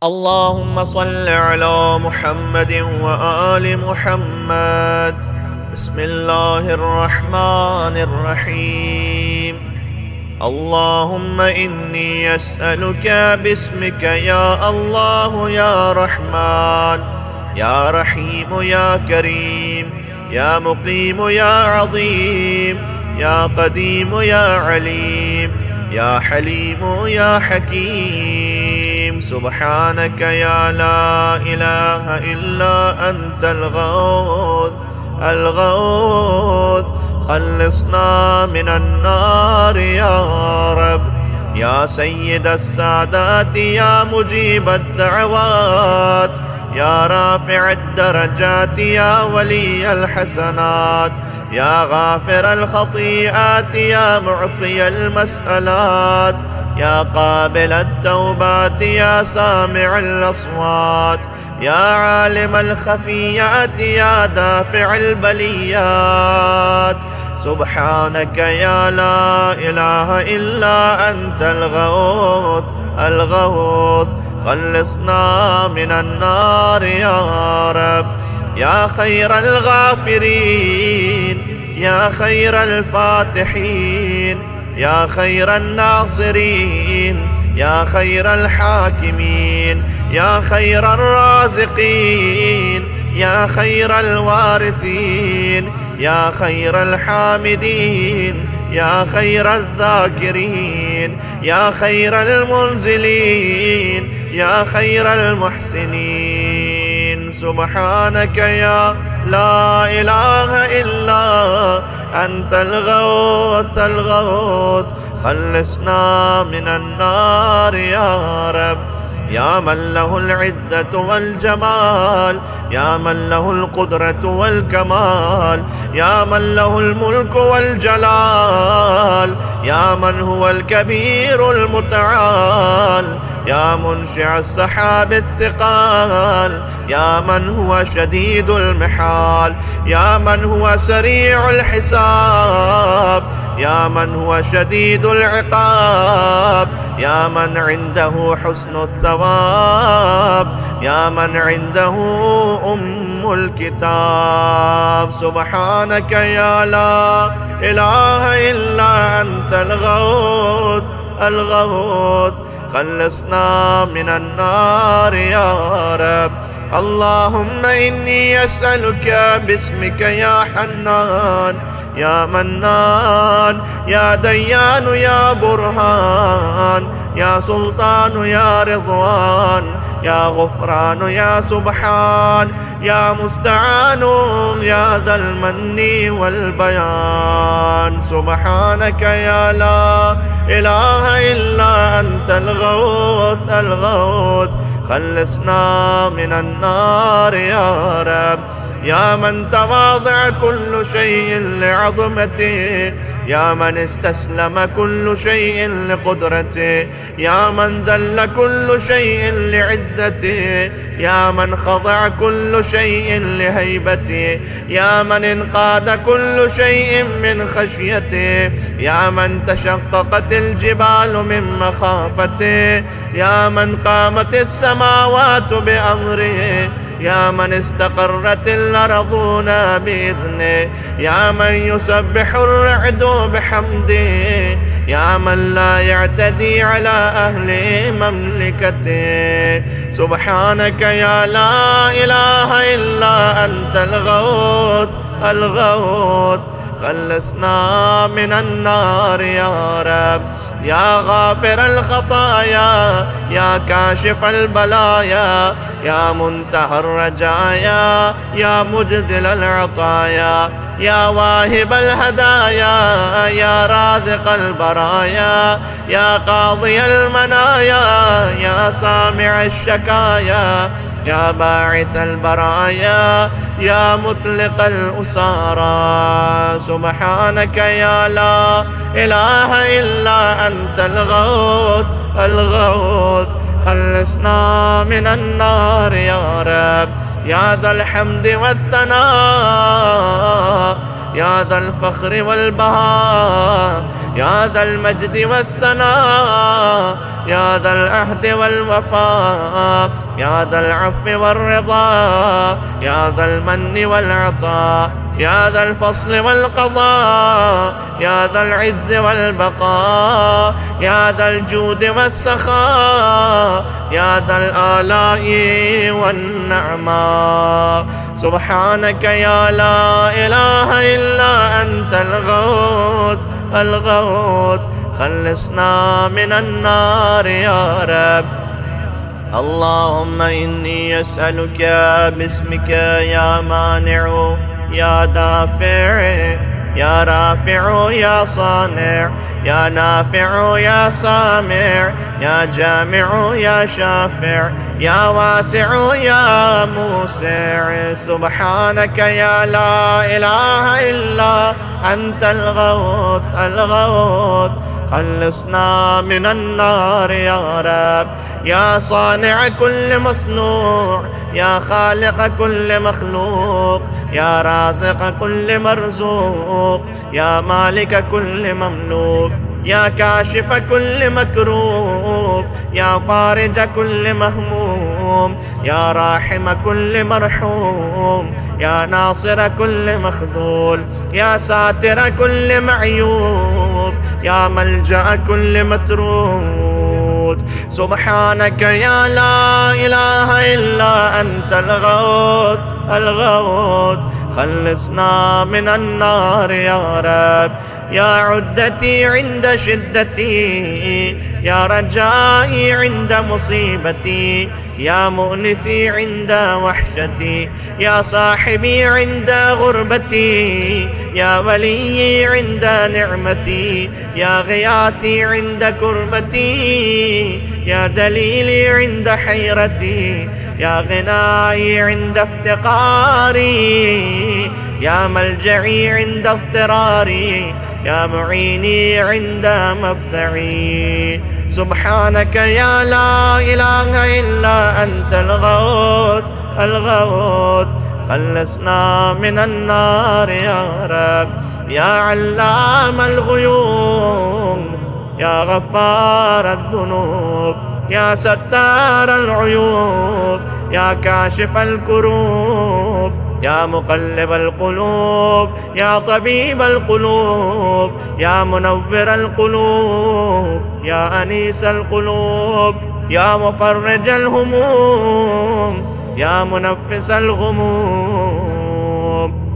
اللهم صل على محمد وآل محمد. بسم الله الرحمن الرحيم. اللهم إني أسألك باسمك يا الله يا رحمن يا رحيم يا كريم يا مقيم يا عظيم يا قديم يا عليم يا حليم يا حكيم. سبحانك يا لا إله إلا أنت الغوث خلصنا من النار يا رب. يا سيد السادات يا مجيب الدعوات يا رافع الدرجات يا ولي الحسنات يا غافر الخطيئات يا معطي المسألات يا قابل التوبات يا سامع الأصوات يا عالم الخفيات يا دافع البليات. سبحانك يا لا إله إلا أنت الغوث خلصنا من النار يا رب. يا خير الغافرين يا خير الفاتحين يا خير الناصرين يا خير الحاكمين يا خير الرازقين يا خير الوارثين يا خير الحامدين يا خير الذاكرين يا خير المنزلين يا خير المحسنين. سبحانك يا لا إله إلا أنت الغوث خلصنا من النار يا رب. يا من له العزة والجمال يا من له القدرة والكمال يا من له الملك والجلال يا من هو الكبير المتعال يا منشع السحاب الثقال يا من هو شديد المحال يا من هو سريع الحساب يا من هو شديد العقاب يا من عنده حسن الثواب يا من عنده الكتاب. سبحانك يا لا إله إلا أنت الغوث خلصنا من النار يا رب. اللهم إني أسألك باسمك يا حنان يا منان يا ديان يا برهان يا سلطان يا رضوان يا غفران يا سبحان يا مستعان يا ذا المن والبيان. سبحانك يا لا إله إلا أنت الغوث خلصنا من النار يا رب. يا من تواضع كل شيء لعظمته يا من استسلم كل شيء لقدرته يا من ذل كل شيء لعزته يا من خضع كل شيء لهيبته يا من انقاد كل شيء من خشيته يا من تشققت الجبال من مخافته يا من قامت السماوات بأمره يا من استقرت الأرضون بإذنه يا من يسبح الرعد بحمده يا من لا يعتدي على أهل مملكته. سبحانك يا لا إله إلا أنت الغوث خلصنا من النار يا رب. يا غافر الخطايا يا كاشف البلايا يا منتهى الرجايا يا مجدل العطايا يا واهب الهدايا يا رازق البرايا يا قاضي المنايا يا سامع الشكايا يا باعث البرايا يا مطلق الأسارى. سبحانك يا لا إله إلا أنت الغوث خلصنا من النار يا رب. يا ذا الحمد والثناء يا ذا الفخر والبهاء، يا ذا المجد والثناء، يا ذا العهد والوفاء، يا ذا العفو والرضا، يا ذا المن والعطاء، يا ذا الفصل والقضاء، يا ذا العز والبقاء، يا ذا الجود والسخاء، يا ذا الآلاء والنعماء. سبحانك يا لا إله إلا أنت الغوث الغوث، خلصنا من النار يا رب. اللهم إني أسألك باسمك يا مانع يا دافع يا رافع يا صانع يا نافع يا سامع يا جامع يا شافع يا واسع يا موسع. سبحانك يا لا إله إلا أنت الغوث الغوث، خلصنا من النار يا رب. يا صانع كل مصنوع، يا خالق كل مخلوق، يا رازق كل مرزوق، يا مالك كل مملوك، يا كاشف كل مكروب، يا فارج كل مهموم، يا راحم كل مرحوم، يا ناصر كل مخذول، يا ساتر كل معيوب، يا ملجأ كل متروك. سبحانك يا لا إله إلا أنت الغوث الغوث، خلصنا من النار يا رب. يا عدتي عند شدتي، يا رجائي عند مصيبتي، يا مؤنسي عند وحشتي، يا صاحبي عند غربتي، يا وليي عند نعمتي، يا غياثي عند كربتي، يا دليلي عند حيرتي، يا غناي عند افتقاري، يا ملجئي عند اضطراري، يا معيني عند مفزعي. سبحانك يا لا إله إلا أنت الغوث الغوث، خلصنا من النار يا رب. يا علام الغيوب، يا غفار الذنوب، يا ستار العيوب، يا كاشف الكروب، يا مقلب القلوب، يا طبيب القلوب، يا منور القلوب، يا أنيس القلوب، يا مفرج الهموم، يا منفس الغموم.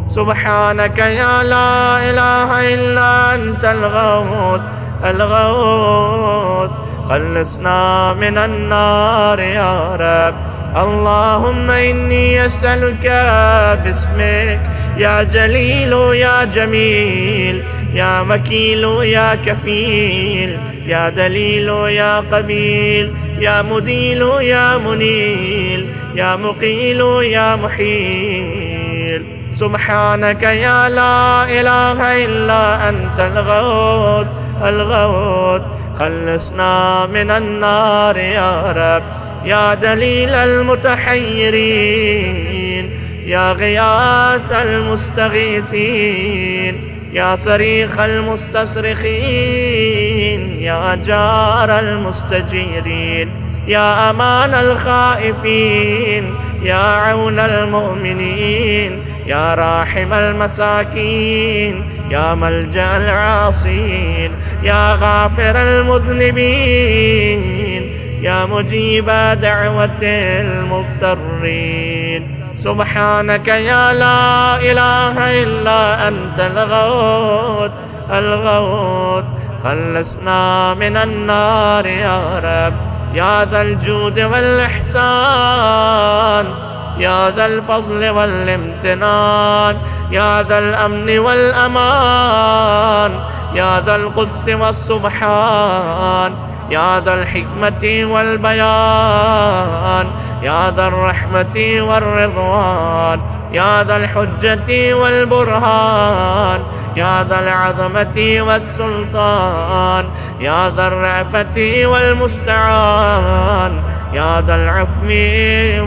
سبحانك يا لا إله إلا أنت الغوث الغوث، خلصنا من النار يا رب. اللهم إني أسألك باسمك يا جليل يا جميل، يا وكيل يا كفيل، يا دليل يا قبيل، يا مديل يا منيل، يا مقيل يا محيل. سبحانك يا لا إله إلا أنت الغوث الغوث، خلصنا من النار يا رب. يا دليل المتحيرين، يا غياث المستغيثين، يا صريخ المستصرخين، يا جار المستجيرين، يا أمان الخائفين، يا عون المؤمنين، يا راحم المساكين، يا ملجأ العاصين، يا غافر المذنبين، يا مجيب دعوة المضطرين. سبحانك يا لا إله إلا أنت الغوث الغوث، خلصنا من النار يا رب. يا ذا الجود والإحسان، يا ذا الفضل والامتنان، يا ذا الأمن والأمان، يا ذا القدس والسبحان، يا ذا الحكمة والبيان، يا ذا الرحمة والرضوان، يا ذا الحجة والبرهان، يا ذا العظمة والسلطان، يا ذا الرأفة والمستعان، يا ذا العفو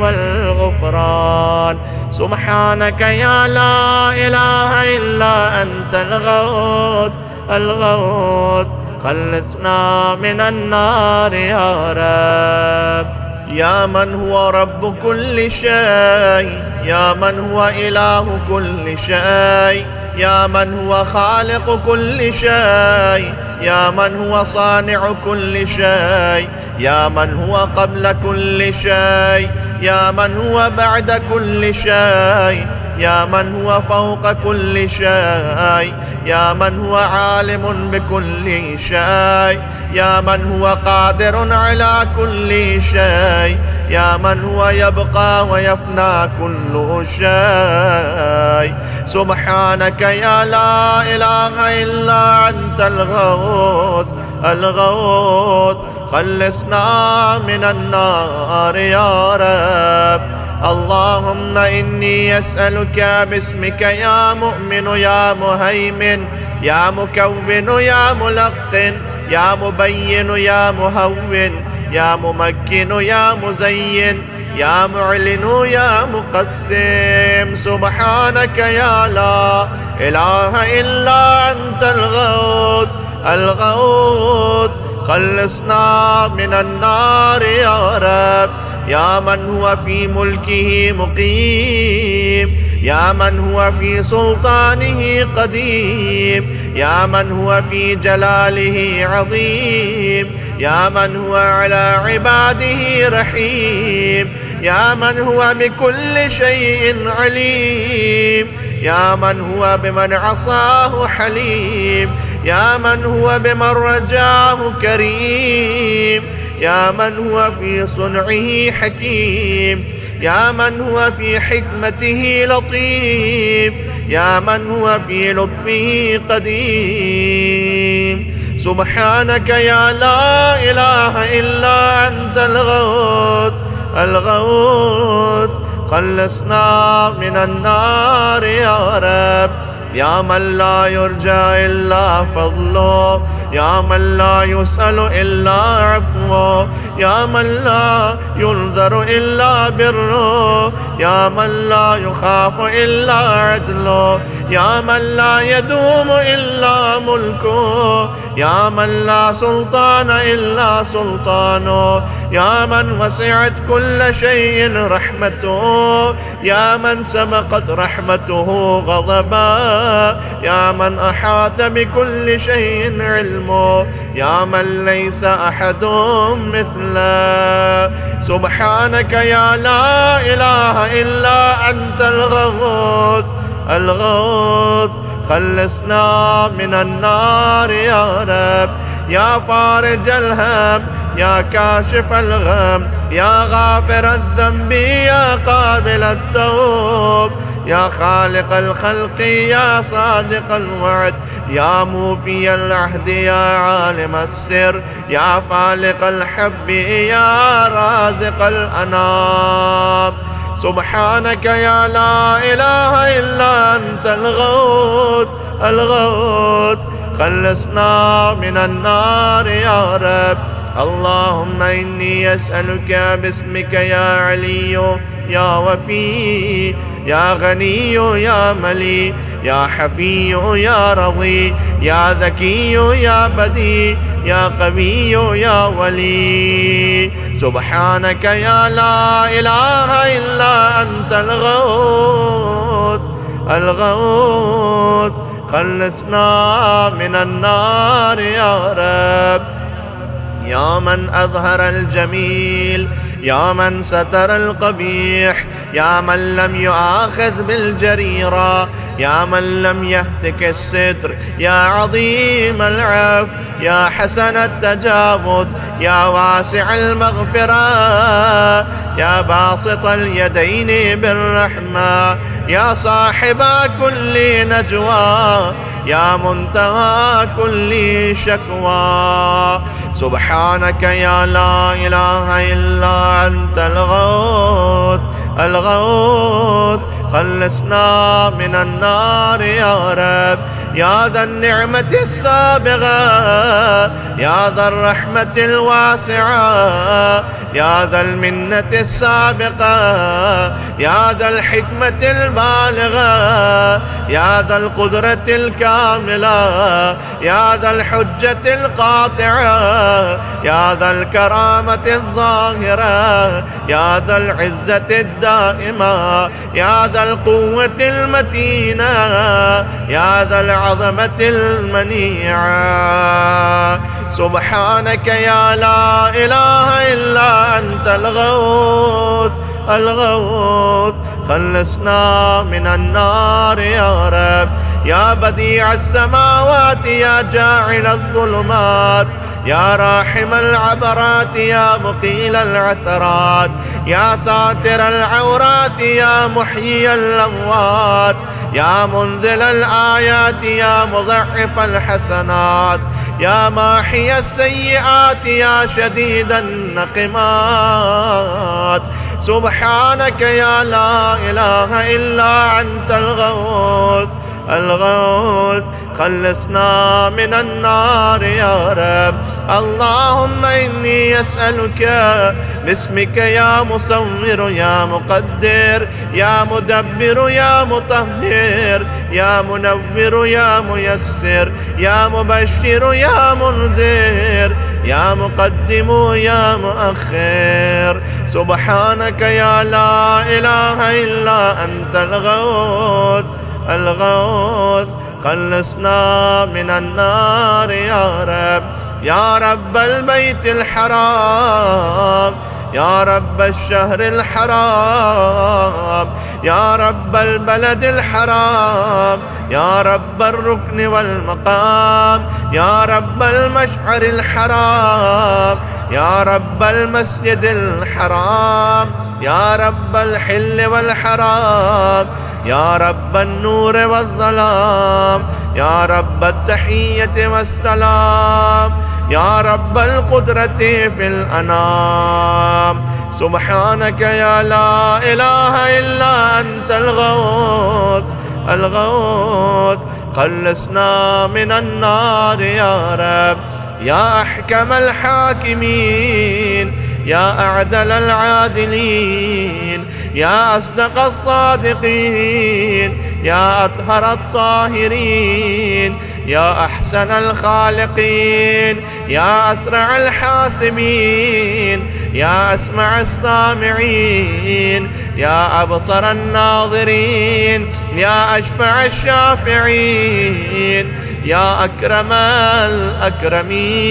والغفران. سبحانك يا لا إله إلا أنت الغوث الغوث، خلصنا من النار يا رب. يا من هو رب كل شيء، يا من هو إله كل شيء، يا من هو خالق كل شيء، يا من هو صانع كل شيء، يا من هو قبل كل شيء، يا من هو بعد كل شيء، يا من هو فوق كل شيء، يا من هو عالم بكل شيء، يا من هو قادر على كل شيء، يا من هو يبقى ويفنى كل شيء. سبحانك يا لا إله إلا أنت الغوث الغوث، خلصنا من النار يا رب. اللهم إني أسألك باسمك يا مؤمن يا مهيمن يا مكون يا ملقن يا مبين يا مهون يا ممكن يا مزين يا معلن يا مقسم. سبحانك يا لا إله إلا أنت الغوث الغوث، خلصنا من النار يا رب. يا من هو في ملكه مقيم، يا من هو في سلطانه قديم، يا من هو في جلاله عظيم، يا من هو على عباده رحيم، يا من هو بكل شيء عليم، يا من هو بمن عصاه حليم، يا من هو بمن رجاه كريم، يا من هو في صنعه حكيم، يا من هو في حكمته لطيف، يا من هو في لطفه قديم. سبحانك يا لا إله إلا أنت الغوث الغوث، خلصنا من النار يا رب. يا من لا يرجى إلا فضله، يا من لا يسأل إلا عفوه، يا من لا ينذر إلا بره، يا من لا يخاف إلا عدله، يا من لا يدوم إلا ملكه، يا من لا سلطان إلا سلطانه، يا من وسعت كل شيء رحمته، يا من سبقت رحمته غضبا، يا من أحاط بكل شيء علمه، يا من ليس أحد مثله. سبحانك يا لا إله إلا أنت الغوث الغوث، خلصنا من النار يا رب. يا فارج الهم، يا كاشف الغم، يا غافر الذنب، يا قابل التوب، يا خالق الخلق، يا صادق الوعد، يا موفي العهد، يا عالم السر، يا فالق الحب، يا رازق الأنام. سبحانك يا لا إله إلا أنت الغوث الغوث، خلصنا من النار يا رب. اللهم إني أسألك باسمك يا علي يا وفي يا غني يا ملي يا حفي يا رضي يا ذكي يا بدي يا قوي يا ولي. سبحانك يا لا إله إلا أنت الغوث الغوث، خلصنا من النار يا رب. يا من أظهر الجميل، يا من ستر القبيح، يا من لم يؤاخذ بالجريرة، يا من لم يهتك الستر، يا عظيم العفو، يا حسن التجاوز، يا واسع المغفرة، يا باسط اليدين بالرحمة، يا صاحب كل نجوى، يا منتهى كل شكوى. سبحانك يا لا إله إلا أنت الغوث الغوث، خلصنا من النار يا رب. يا ذا النعمة السابغة، يا ذا الرحمة الواسعة، يا ذا المنة السابقة، يا ذا الحكمة البالغة، يا ذا القدرة الكاملة، يا ذا الحجة القاطعة، يا ذا الكرامة الظاهرة، يا ذا العزة الدائمة، يا ذا القوة المتينة، يا ذا العظمة المنيعة. سبحانك يا لا إله إلا أنت الغوث الغوث، خلصنا من النار يا رب. يا بديع السماوات، يا جاعل الظلمات، يا راحم العبرات، يا مقيل العثرات، يا ساتر العورات، يا محيي الأموات، يا منزل الآيات، يا مضعف الحسنات، يا ماحي السيئات، يا شديد النقمات. سبحانك يا لا إله إلا أنت الغوث الغوث، خلصنا من النار يا رب. اللهم إني أسألك باسمك يا مصور يا مقدر يا مدبر يا مطهر يا منور يا ميسر يا مبشر يا منذر يا مقدم يا مؤخر. سبحانك يا لا إله إلا أنت الغوث الغوث، خلصنا من النار يا رب. يا رب البيت الحرام، يا رب الشهر الحرام، يا رب البلد الحرام، يا رب الركن والمقام، يا رب المشعر الحرام، يا رب المسجد الحرام، يا رب الحل والحرام، يا رب النور والظلام، يا رب التحية والسلام، يا رب القدرة في الأنام. سبحانك يا لا إله إلا أنت الغوث الغوث، خلصنا من النار يا رب. يا أحكم الحاكمين، يا أعدل العادلين، يا أصدق الصادقين، يا أطهر الطاهرين، يا أحسن الخالقين، يا أسرع الحاسبين، يا أسمع السامعين، يا أبصر الناظرين، يا أشفع الشافعين، يا أكرم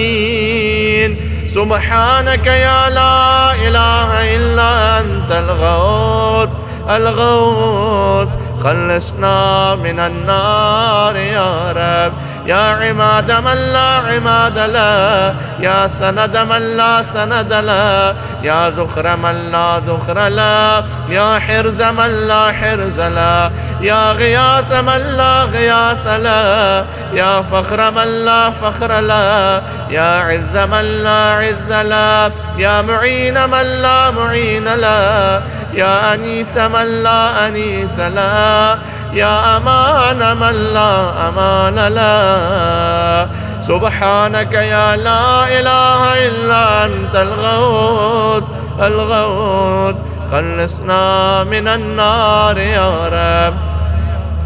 الأكرمين. سبحانك يا لا إله إلا أنت الغوث الغوث، خلصنا من النار يا رب. يا عماد من لا عماد له، يا سند من لا سند له، يا ذخر من لا ذخر له، يا حرز من لا حرز له، يا غياث من لا غياث له، يا فخر من لا فخر له، يا عز من لا عز له، يا معين من لا معين له، يا أنيس من لا أنيس له، يا أمان من لا أمان له. سبحانك يا لا إله إلا أنت الغوث الغوث، خلصنا من النار يا رب.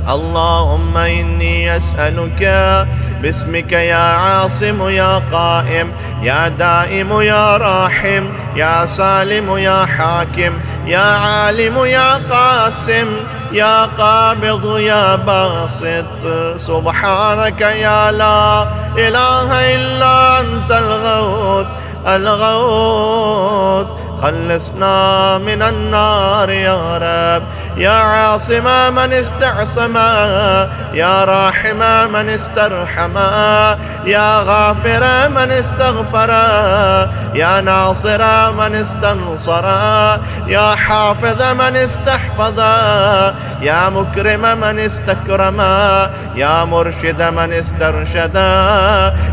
اللهم إني أسألك باسمك يا عاصم يا قائم يا دائم يا راحم يا سالم يا حاكم يا عالم يا قاسم يا قابض يا باسط. سبحانك يا لا إله إلا أنت الغوث الغوث، خلصنا من النار يا رب. يا عاصم من استعصم، يا راحم من استرحم، يا غافر من استغفر، يا ناصر من استنصر، يا حافظ من استحفظ، يا مكرم من استكرم، يا مرشد من استرشد،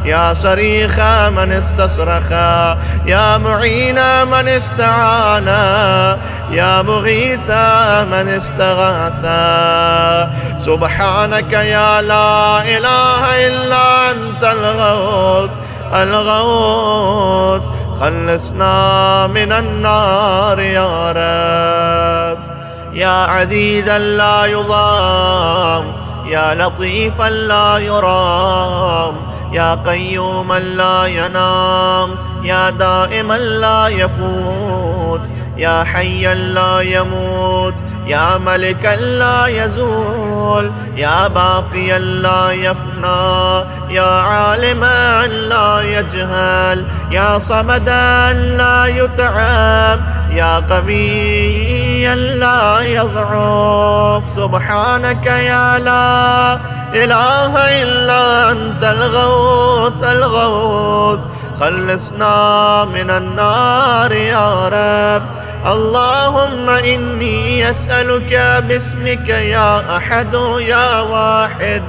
يا صريخ من استصرخ، يا معين من استعان، يا مغيث من استغاث. سبحانك يا لا إله إلا أنت الغوث الغوث، خلصنا من النار يا رب. يا عزيزا لا يضام، يا لطيفا لا يرام، يا قيوما لا ينام، يا دائما لا يفوت، يا حيا لا يموت، يا ملكا لا يزول، يا باقيا لا يفنى، يا عالما لا يجهل، يا صمدا لا يتعب، يا قويا لا يضعف. سبحانك يا لا إله إلا أنت الغوث الغوث، خلصنا من النار يا رب. اللهم إني أسألك باسمك يا أحد يا واحد،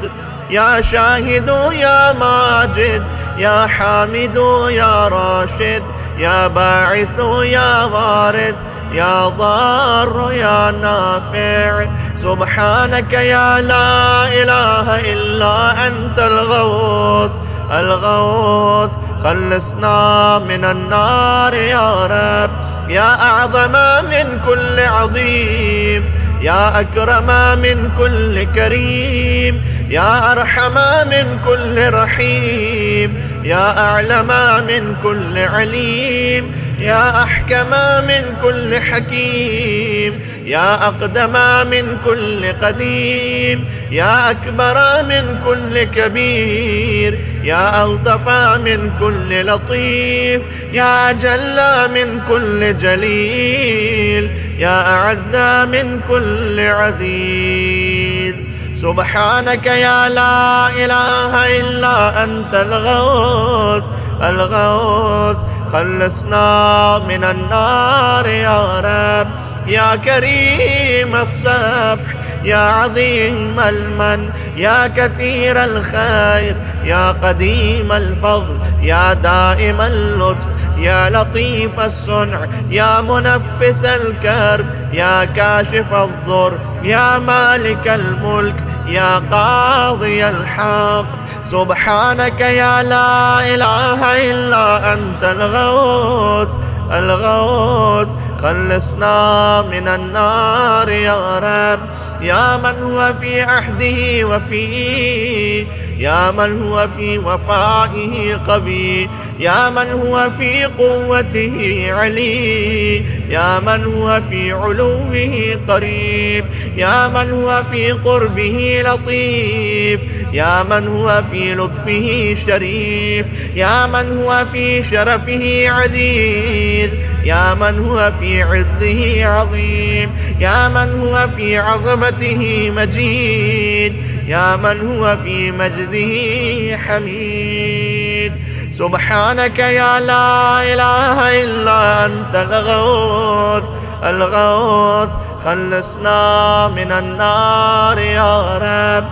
يا شاهد يا ماجد، يا حامد يا راشد، يا باعث يا وارث، يا ضار يا نافع. سبحانك يا لا إله إلا أنت الغوث الغوث، خلصنا من النار يا رب. يا أعظم من كل عظيم، يا أكرم من كل كريم، يا أرحم من كل رحيم، يا أعلم من كل عليم، يا أحكم من كل حكيم، يا أقدم من كل قديم، يا أكبر من كل كبير، يا ألطف من كل لطيف، يا أجل من كل جليل، يا أعز من كل عزيز. سبحانك يا لا إله إلا أنت الغوث الغوث، خلصنا من النار يا رب. يا كريم الصفح، يا عظيم المن، يا كثير الخير، يا قديم الفضل، يا دائم اللطف، يا لطيف الصنع، يا منفس الكرب، يا كاشف الضر، يا مالك الملك، يا قاضي الحق. سبحانك يا لا إله إلا أنت الغوث الغوث، خلصنا من النار يا رب. يا من هو في عهده وفيه، يا من هو في وفائه قوي، يا من هو في قوته علي، يا من هو في علوه قريب، يا من هو في قربه لطيف، يا من هو في لطفه شريف، يا من هو في شرفه عزيز، يا من هو في عزه عظيم، يا من هو في عظمته مجيد، يا من هو في مجده حميد. سبحانك يا لا إله إلا أنت الغوث الغوث، خلصنا من النار يا رب.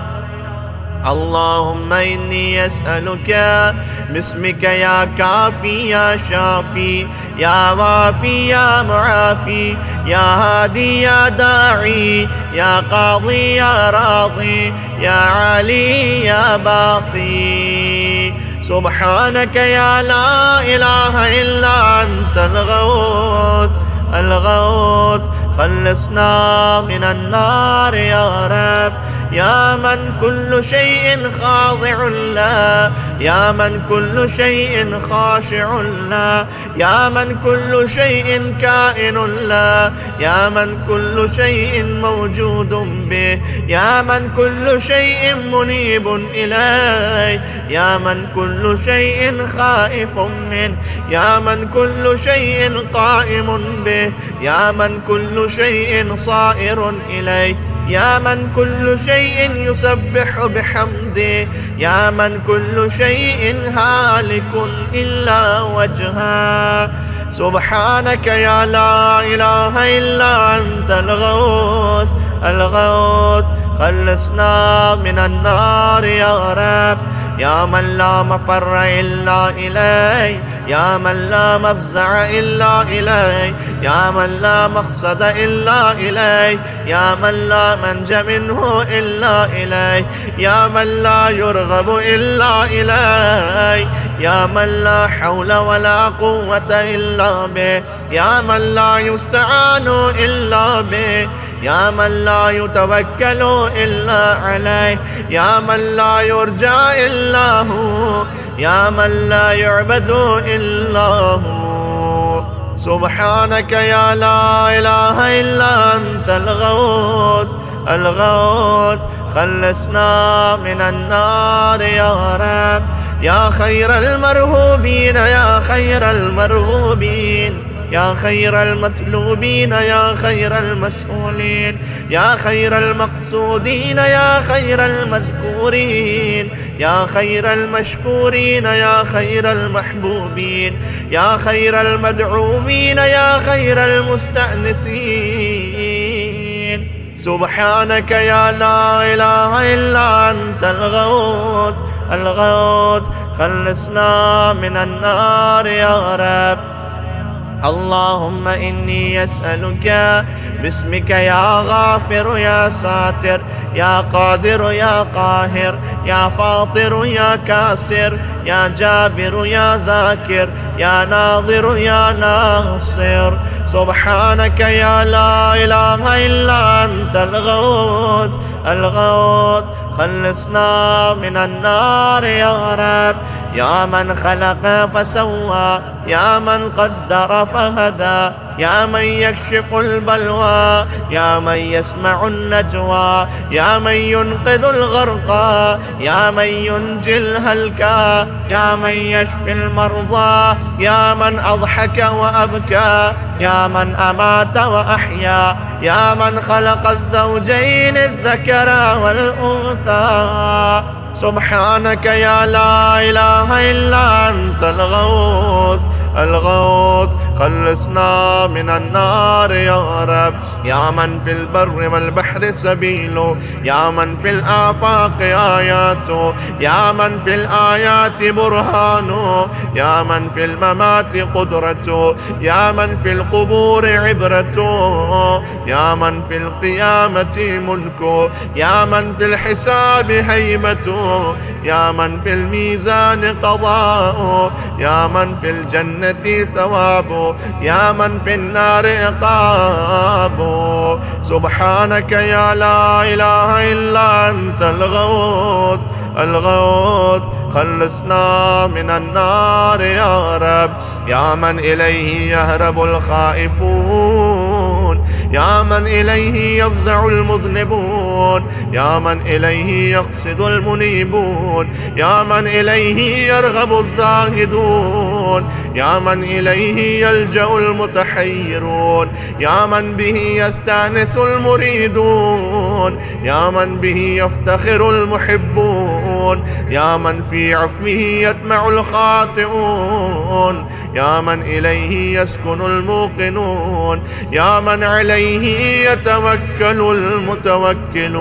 اللهم إني أسألك باسمك يا كافي يا شافي، يا وافي يا معافي، يا هادي يا داعي، يا قاضي يا راضي، يا عالي يا باقي. سبحانك يا لا إله إلا أنت الغوث الغوث، خلصنا من النار يا رب. يا من كل شيء خاضع له، يا من كل شيء خاشع له، يا من كل شيء كائن له، يا من كل شيء موجود به، يا من كل شيء منيب إليه، يا من كل شيء خائف منه، يا من كل شيء قائم به، يا من كل شيء صائر إليه، يا من كل شيء يسبح بحمده، يا من كل شيء هالك إلا وجهه. سبحانك يا لا إله إلا أنت الغوث الغوث، خلصنا من النار يا رب. يا من لا مفر إلا إليه، يا من لا مفزع إلا إليه، يا من لا مقصد إلا إليه، يا من لا منج منه إلا إليه، يا من لا يرغب إلا إليه، يا من لا حول ولا قوة إلا به، يا من لا يستعان إلا به، يا من لا يتوكل إلا عليه، يا من لا يرجى إلا هو، يا من لا يعبد إلا هو. سبحانك يا لا إله إلا أنت الغوث الغوث، خلصنا من النار يا رب. يا خير المرهوبين يا خير المرغوبين، يا خير المطلوبين يا خير المسؤولين، يا خير المقصودين يا خير المذكورين، يا خير المشكورين يا خير المحبوبين، يا خير المدعوين يا خير المستأنسين. سبحانك يا لا إله إلا أنت الغوث الغوث، خلصنا من النار يا رب. اللهم إني أسألك باسمك يا غافر يا ساتر، يا قادر يا قاهر، يا فاطر يا كاسر، يا جابر يا ذاكر، يا ناظر يا ناصر. سبحانك يا لا إله إلا أنت الغوث الغوث، خلصنا من النار يا رب. يا من خلق فسوى، يا من قدر فهدى، يا من يكشف البلوى، يا من يسمع النجوى، يا من ينقذ الغرقى، يا من ينجي الهلكى، يا من يشفي المرضى، يا من أضحك وأبكى، يا من أمات وأحيا، يا من خلق الزوجين الذكر والأنثى. سبحانك يا لا إله إلا أنت الغوث الغوث، خلصنا من النار يا رب. يا من في البر والبحر سبيل، يا من في الآفاق آيات، يا من في الآيات برهان، يا من في الممات قدرة، يا من في القبور عبرة، يا من في القيامة ملك، يا من في الحساب هيبة، يا من في الميزان قضاء، يا من في الجنة ثواب، يا من في النار عقاب. سبحانك يا لا إله إلا أنت الغوث الغوث، خلصنا من النار يا رب. يا من إليه يهرب الخائفون، يا من إليه يفزع المذنبون، يا من إليه يقصد المنيبون، يا من إليه يرغب الزاهدون، يا من إليه يلجأ المتحيرون، يا من به يستأنس المريدون، يا من به يفتخر المحبون، يا من في عفوه يطمع الخاطئون، يا من إليه يسكن الموقنون، يا من عليه يتوكل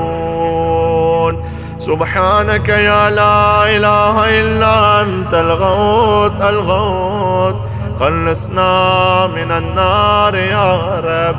المتوكلون. سبحانك يا لا إله إلا أنت الغوث الغوث، خلصنا من النار يا رب.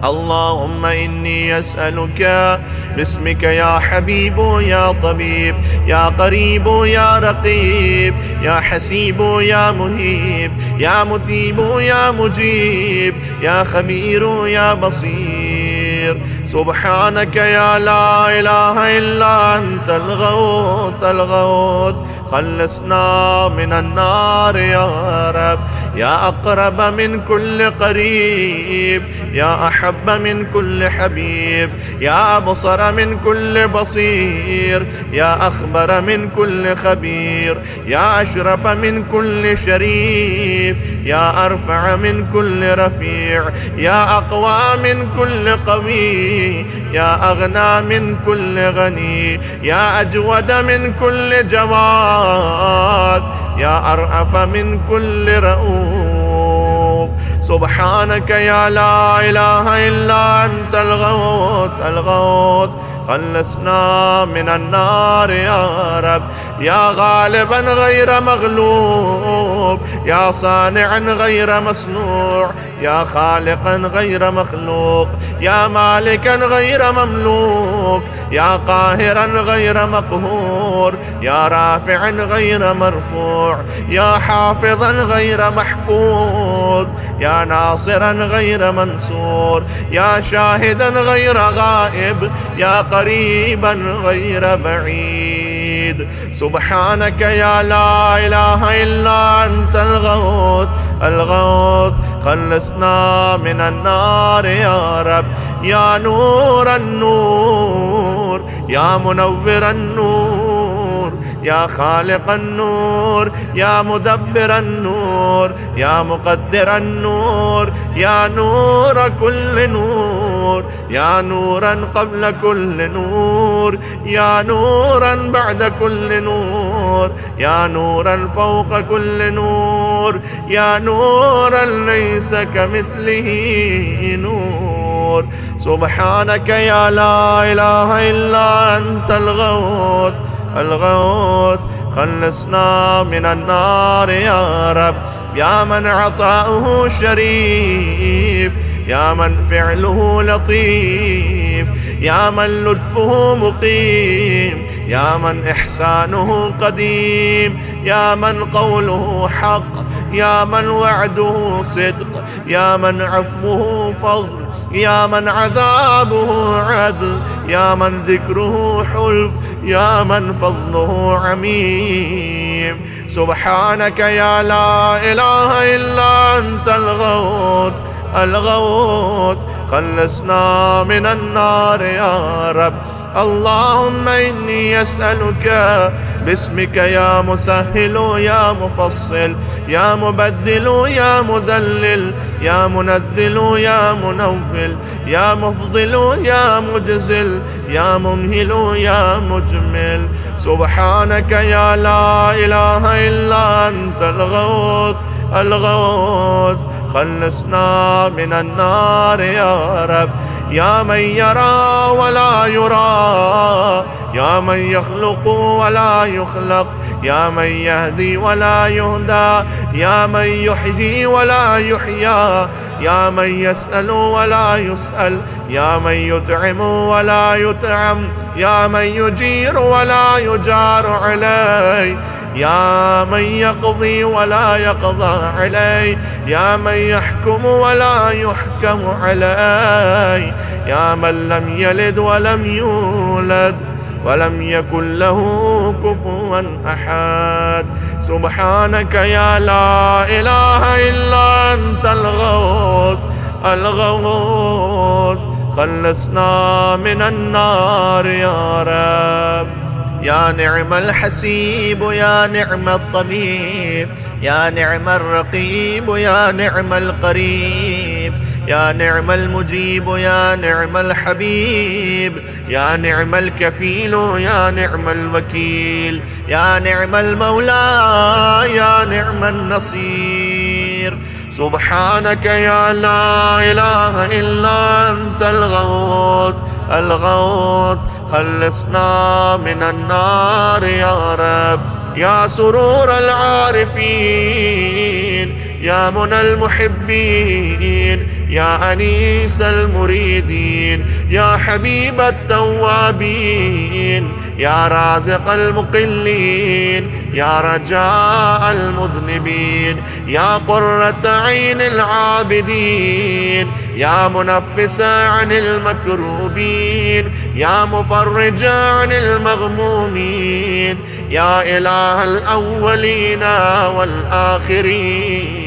اللهم إني أسألك باسمك يا حبيب يا طبيب، يا قريب يا رقيب، يا حسيب يا مهيب، يا مثيب يا مجيب، يا خبير يا بصير. سبحانك يا لا إله إلا أنت الغوث الغوث، خلصنا من النار يا رب. يا أقرب من كل قريب، يا أحب من كل حبيب، يا أبصر من كل بصير، يا أخبر من كل خبير، يا أشرف من كل شريف، يا أرفع من كل رفيع، يا أقوى من كل قوي، يا أغنى من كل غني، يا أجود من كل جواد، يا أرأف من كل رؤوف. سبحانك يا لا إله إلا أنت الغوث الغوث، خلصنا من النار يا رب. يا غالبا غير مغلوب، يا صانعا غير مصنوع، يا خالقا غير مخلوق، يا مالكا غير مملوك، يا قاهرا غير مقهور، يا رافعا غير مرفوع، يا حافظا غير محفوظ، يا ناصرا غير منصور، يا شاهدا غير غائب، يا قريبا غير بعيد. سبحانك يا لا إله إلا أنت الغوث الغوث، خلصنا من النار يا رب. يا نور النور، يا منور النور، يا خالق النور، يا مدبر النور، يا مقدر النور، يا نور كل نور، يا نورا قبل كل نور، يا نورا بعد كل نور، يا نورا فوق كل نور، يا نورا ليس كمثله نور. سبحانك يا لا إله إلا أنت الغوث الغوث، خلصنا من النار يا رب. يا من عطاؤه شريف، يا من فعله لطيف، يا من لطفه مقيم، يا من إحسانه قديم، يا من قوله حق، يا من وعده صدق، يا من عفوه فضل، يا من عذابه عدل، يا من ذكره حلف، يا من فضله عميم. سبحانك يا لا إله إلا أنت الغوث الغوث، خلصنا من النار يا رب. اللهم إني أسألك باسمك يا مسهل يا مفصل، يا مبدل يا مذلل، يا منذل يا منول، يا مفضل يا مجزل، يا ممهل يا مجمل. سبحانك يا لا إله إلا أنت الغوث الغوث، خلصنا من النار يا رب. يا من يرى ولا يرى، يا من يخلق ولا يخلق، يا من يهدي ولا يهدى، يا من يحيي ولا يحيى، يا من يسأل ولا يسأل، يا من يطعم ولا يطعم، يا من يجير ولا يجار عليه، يا من يقضي ولا يقضى عليه، يا من يحكم ولا يحكم عليه، يا من لم يلد ولم يولد ولم يكن له كفوا أحد. سبحانك يا لا إله إلا أنت الغوث الغوث، خلصنا من النار يا رب. يا نعم الحسيب، يا نعم الطبيب، يا نعم الرقيب، يا نعم القريب، يا نعم المجيب، يا نعم الحبيب، يا نعم الكفيل، يا نعم الوكيل، يا نعم المولى، يا نعم النصير. سبحانك يا لا إله إلا أنت الغوث الغوث، خلصنا من النار يا رب. يا سرور العارفين، يا منى المحبين، يا أنيس المريدين، يا حبيب التوابين، يا رازق المقلين، يا رجاء المذنبين، يا قرة عين العابدين، يا منفس عن المكروبين، يا مفرج عن المغمومين، يا إله الأولين والآخرين.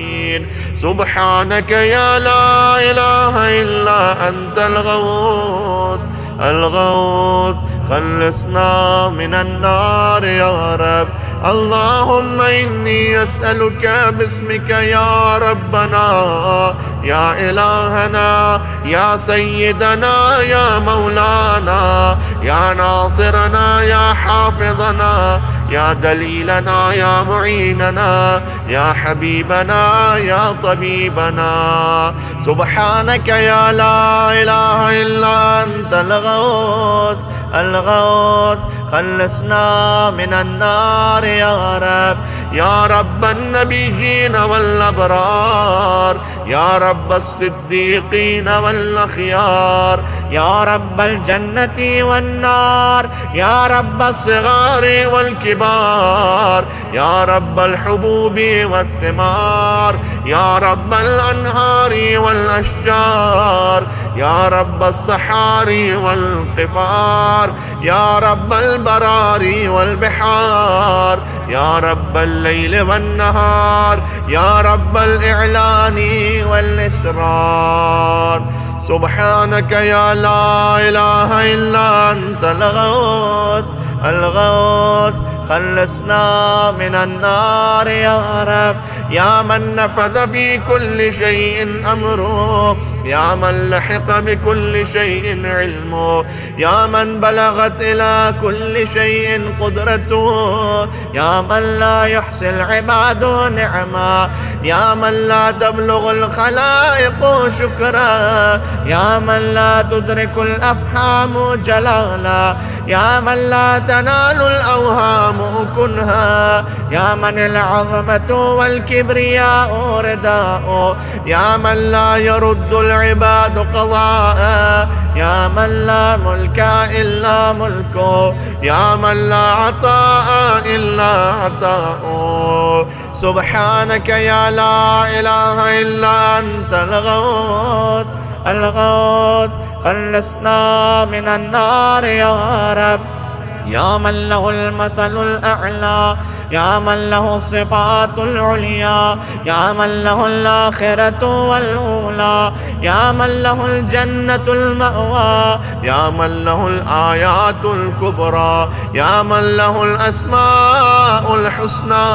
سبحانك يا لا إله إلا أنت الغوث الغوث، خلصنا من النار يا رب. اللهم إني أسألك باسمك يا ربنا، يا إلهنا، يا سيدنا، يا مولانا، يا ناصرنا، يا حافظنا، يا دليلنا، يا معيننا، يا حبيبنا، يا طبيبنا. سبحانك يا لا إله إلا أنت الغوث الغوث، خلصنا من النار يا رب. يا رب النبيين والأبرار، يا رب الصديقين والأخيار، يا رب الجنة والنار، يا رب الصغار والكبار، يا رب الحبوب والثمار، يا رب الأنهار والأشجار، يا رب الصحاري والقفار، يا رب البراري والبحار، يا رب الليل والنهار، يا رب الإعلان والإسرار. سبحانك يا لا إله إلا أنت الغوث الغوث، خلصنا من النار يا رب. يا من نفذ في كل شيء أمره، يا من لحق بكل شيء علمه، يا من بلغت إلى كل شيء قدرته، يا من لا يحصي العباد نعما، يا من لا تبلغ الخلائق شكرا، يا من لا تدرك الأفهام جلالا، يا من لا تنال الأوهام كنها، يا من العظمة والكبرياء رداء، يا من لا يرد العباد قضاء، يا من لا ملك إلا ملكه، يا من لا عطاء إلا عطاء. سبحانك يا لا إله إلا أنت الغوث الغوث، خلصنا من النار يا رب. يا من له المثل الأعلى، يا من له الصفات العليا، يا من له الآخرة والأولى، يا من له الجنة المأوى، يا من له الآيات الكبرى، يا من له الأسماء الحسنى،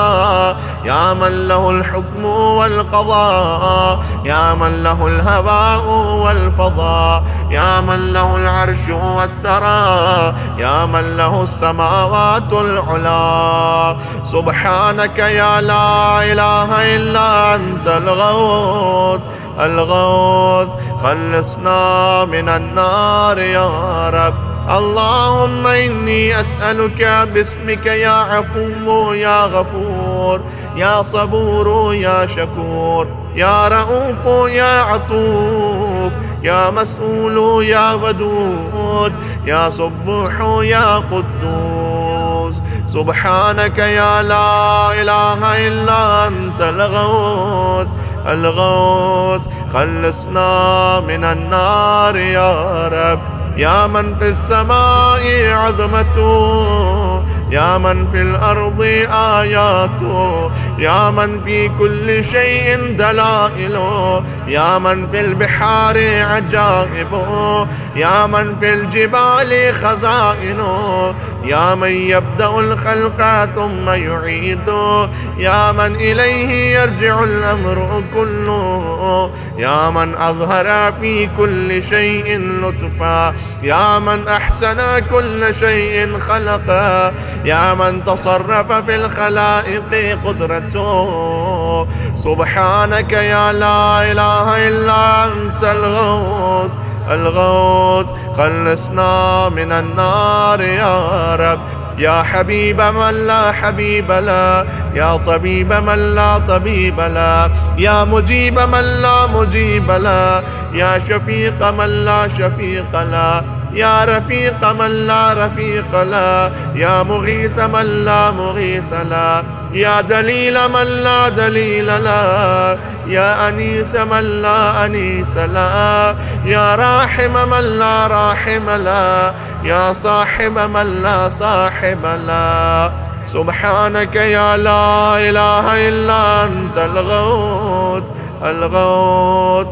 يا من له الحكم والقضاء، يا من له الهواء والفضاء، يا من له العرش والثرى، يا من له السماوات العلى. سبحانك يا لا إله إلا أنت الغوث الغوث، خلصنا من النار يا رب. اللهم إني أسألك باسمك يا عفو يا غفور، يا صبور يا شكور، يا رؤوف يا عطوف، يا مسؤول يا ودود، يا صبوح يا قدوس. سبحانك يا لا إله إلا أنت الغوث الغوث، خلصنا من النار يا رب. يا من في السماء عظمته، يا من في الأرض آياته، يا من في كل شيء دلائله، يا من في البحار عجائبه، يا من في الجبال خزائنه، يا من يبدأ الخلق ثم يعيده، يا من إليه يرجع الأمر كله، يا من أظهر في كل شيء لطفا، يا من أحسن كل شيء خلقا، يا من تصرف في الخلائق قدرته. سبحانك يا لا إله إلا أنت الغوث الغوث، خلصنا من النار يا رب. يا حبيب من لا حبيب له، يا طبيب من لا طبيب له، يا مجيب من لا مجيب له، يا شفيق من لا شفيق له، يا رفيق من لا رفيق له، يا مغيث من لا مغيث له، يا دليل من لا دليل له، يا أنيس من لا أنيس له، يا راحم من لا راحم له، يا صاحب من لا صاحب له. سبحانك يا لا إله إلا أنت الغوث الغوث،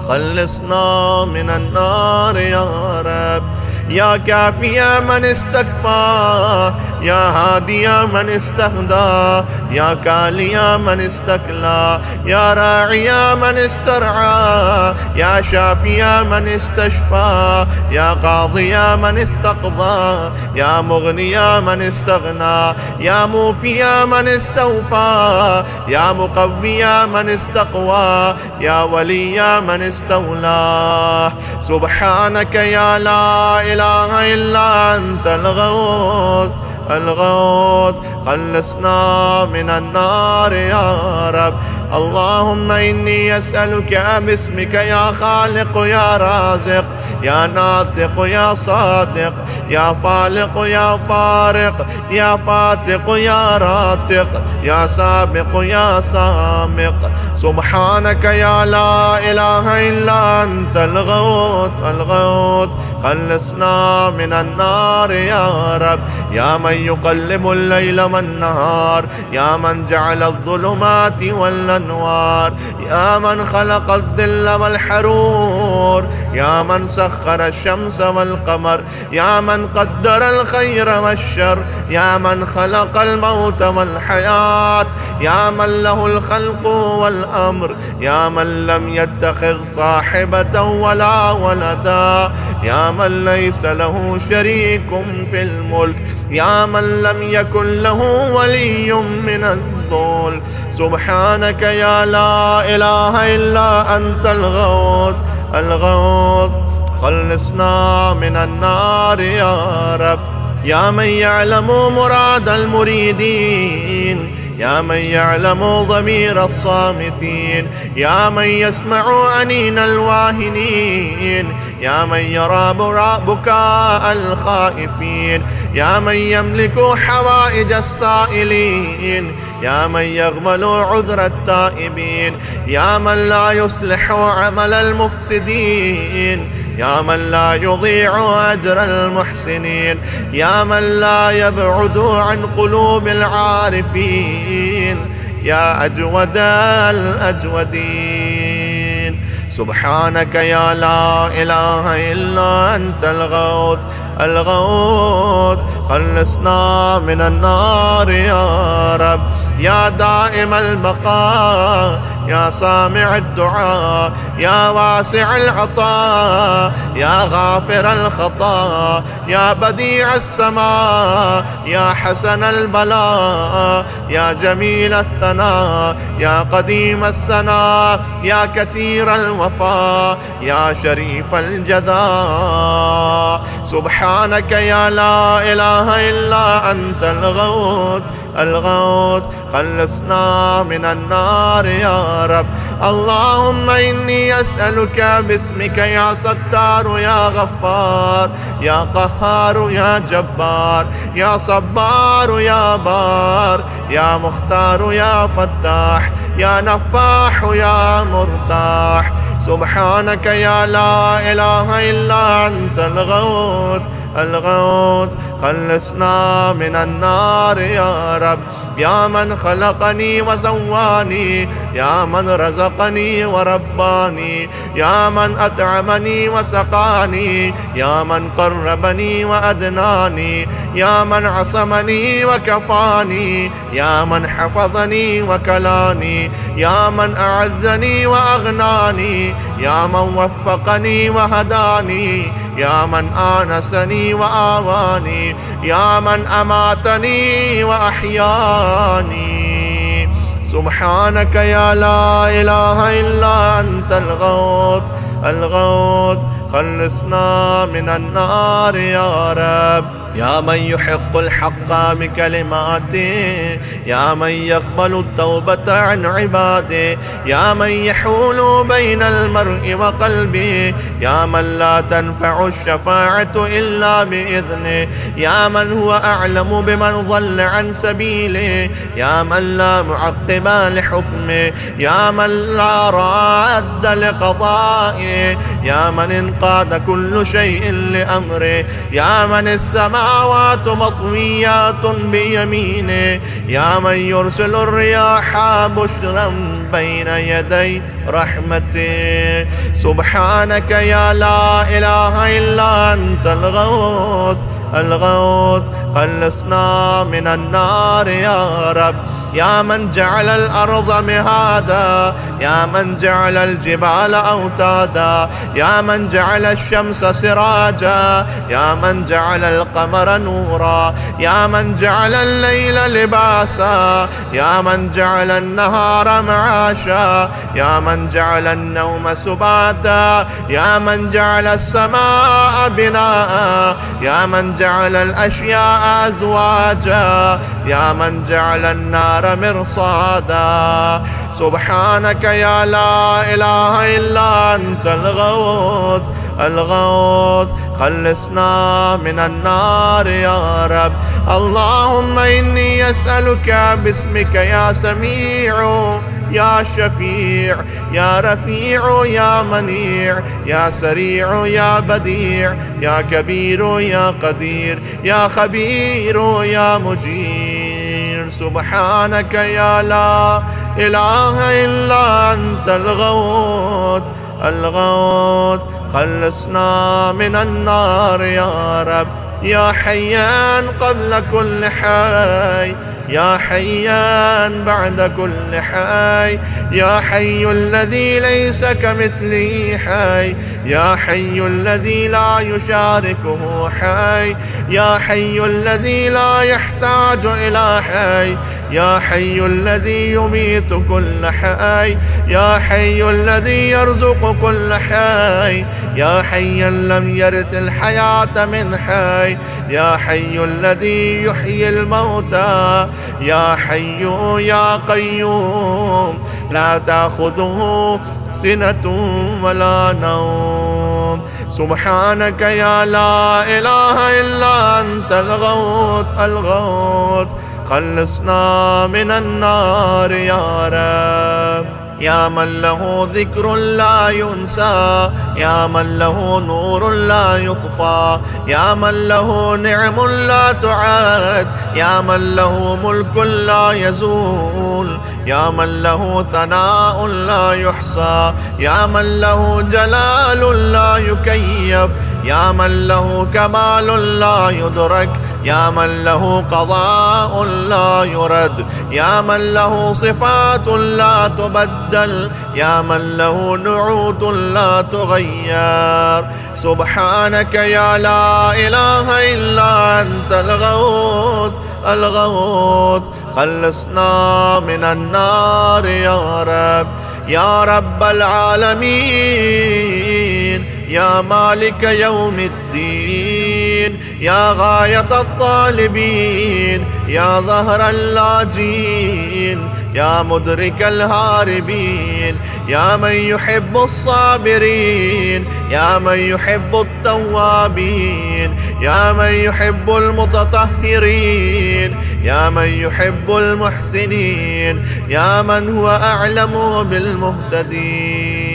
خلصنا من النار يا رب. يا كافي من استكفى، يا هادي من استهدى، يا كالي من استكلى، يا راعي من استرعى، يا شافي من استشفى، يا قاضي من استقضى، يا مغني من استغنى، يا موفي من استوفى، يا مقوي من استقوى، يا ولي من استولى. سبحانك يا لا إله إله إلا أنت الغوث الغوث خلصنا من النار يا رب. اللهم إني أسألك باسمك يا خالق يا رازق يا ناطق يا صادق يا فالق يا فارق يا فاتق يا راتق يا سابق يا سامق. سبحانك يا لا إله إلا أنت الغوث الغوث خلصنا من النار يا رب. يا من يقلب الليل والنهار يا من جعل الظلمات والأنوار يا من خلق الظل والحرور يا من سخر الشمس والقمر يا من قدر الخير والشر يا من خلق الموت والحياة يا من له الخلق والأمر يا من لم يتخذ صاحبة ولا ولدا يا من ليس له شريك في الملك يا من لم يكن له ولي من الذل. سبحانك يا لا إله إلا أنت الغوث الغوث خلصنا من النار يا رب. يا من يعلم مراد المريدين يا من يعلم ضمير الصامتين يا من يسمع أنين الواهنين يا من يرى بكاء الخائفين يا من يملك حوائج السائلين يا من يقبل عذر التائبين يا من لا يصلح عمل المفسدين يا من لا يضيع أجر المحسنين يا من لا يبعد عن قلوب العارفين يا أجود الأجودين. سبحانك يا لا إله إلا أنت الغوث الغوث خلصنا من النار يا رب. يا دائم البقاء يا سامع الدعاء يا واسع العطاء يا غافر الخطا يا بديع السماء يا حسن البلاء يا جميل الثناء يا قديم السنا يا كثير الوفاء يا شريف الجزاء. سبحانك يا لا إله إلا أنت الغوث الغوث خلصنا من النار يا رب. اللهم إني أسألك باسمك يا ستار يا غفار يا قهار يا جبار يا صبار يا بار يا مختار يا فتاح يا نفاح يا مرتاح. سبحانك يا لا إله إلا أنت الغوث الغوث خلصنا من النار يا رب. يا من خلقني وسواني يا من رزقني ورباني يا من أطعمني وسقاني يا من قربني وأدناني يا من عصمني وكفاني يا من حفظني وكلاني يا من أعزني وأغناني يا من وفقني وهداني يا من آنسني وآواني يا من أماتني وأحياني. سبحانك يا لا إله إلا أنت الغوث الغوث خلصنا من النار يا رب. يا من يحق الحق بكلماته يا من يقبل التوبة عن عباده يا من يحول بين المرء وقلبه يا من لا تنفع الشفاعة إلا بإذنه يا من هو أعلم بمن ضل عن سبيله يا من لا معقب لحكمه يا من لا راد لقضائه يا من انقاد كل شيء لأمره يا من السماوات مطويات بيمينه يا من يرسل الرياح بشرا بين يدي رحمته. سبحانك يا لا إله إلا أنت الغوث الغوث خلصنا من النار يا رب. يا من جعل الأرض مهادا يا من جعل الجبال أوتادا يا من جعل الشمس سراجا يا من جعل القمر نورا يا من جعل الليل لباسا يا من جعل النهار معاشا يا من جعل النوم سباتا يا من جعل السماء بناء، يا من جعل الأشياء أزواجا، يا من جعل النار مرصادا. سبحانك يا لا إله إلا أنت الغوث الغوث، خلصنا من النار يا رب. اللهم إني أسألك باسمك يا سميع يا شفيع يا رفيع يا منيع يا سريع يا بديع يا كبير يا قدير يا خبير يا مجير. سبحانك يا لا إله إلا أنت الغوث الغوث، خلصنا من النار يا رب. يا حيان قبل كل حي، يا حيان بعد كل حي، يا حي الذي ليس كمثله حي، يا حي الذي لا يشاركه حي، يا حي الذي لا يحتاج إلى حي، يا حي الذي يميت كل حي، يا حي الذي يرزق كل حي، يا حيا لم يرث الحياة من حي، يا حي الذي يحيي الموتى، يا حي يا قيوم لا تأخذه سنة ولا نوم. سبحانك يا لا إله إلا أنت الغوث الغوث، خلصنا من النار يا رب. يا من له ذكر لا ينسى، يا من له نور لا يطفى، يا من له نعم لا تعد، يا من له ملك لا يزول، يا من له ثناء لا يحصى، يا من له جلال لا يكيف، يا من له كمال لا يدرك، يا من له قضاء لا يرد، يا من له صفات لا تبدل، يا من له نعوت لا تغير. سبحانك يا لا إله إلا أنت الغوث الغوث، خلصنا من النار يا رب. يا رب العالمين، يا مالك يوم الدين، يا غاية الطالبين، يا ظهر اللاجين، يا مدرك الهاربين، يا من يحب الصابرين، يا من يحب التوابين، يا من يحب المتطهرين، يا من يحب المحسنين، يا من هو أعلم بالمهتدين.